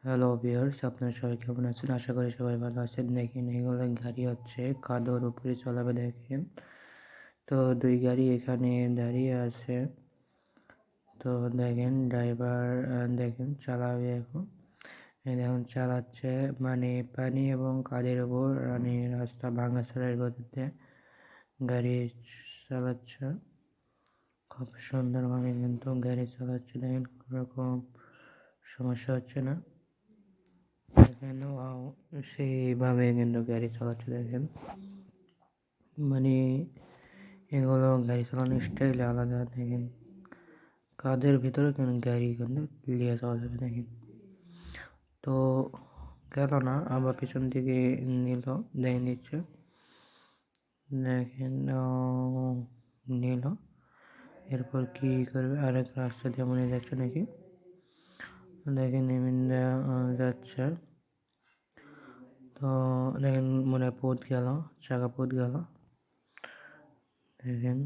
Hello viewers, আপনারা সবাই কেমন আছেন? আশা করি সবাই ভালো আছেন। দেখেন এগুলো গাড়ি হচ্ছে কাদোর উপরে চালাবে দেখেন। তো 2 গাড়ি এখানে দাঁড়িয়ে আছে। তো দেখেন ড্রাইভার দেখেন চালাবে এখন। এই দেখুন চালাচ্ছে মানে পানি এবং কাদের উপর মানে রাস্তা ভাঙাচোরার গতিতে গাড়ি চালাচ্ছে। খুব সুন্দরভাবে কিন্তু গাড়ি চালাচ্ছে দেখেন, কোনোরকম সমস্যা হচ্ছে না। দেখেন সেইভাবে কিন্তু গাড়ি চালাচ্ছে দেখেন। মানে এগুলো গাড়ি চালানোর স্টাইল আলাদা দেখেন। কাদের ভিতরে কিন্তু গাড়ি কিন্তু নিয়ে যাওয়া যাবে দেখেন। তো গেল না, আবার পিছন দিকে নিল, দেখে নিচ্ছে দেখেন। নিল, এরপর কি করবে আরেক রাস্তা দিয়ে মনে যাচ্ছে নাকি দেখেন এমিনরা যাচ্ছে। তো দেখেন মনে হয় পথ গেল, চাকা পথ গেল দেখেন।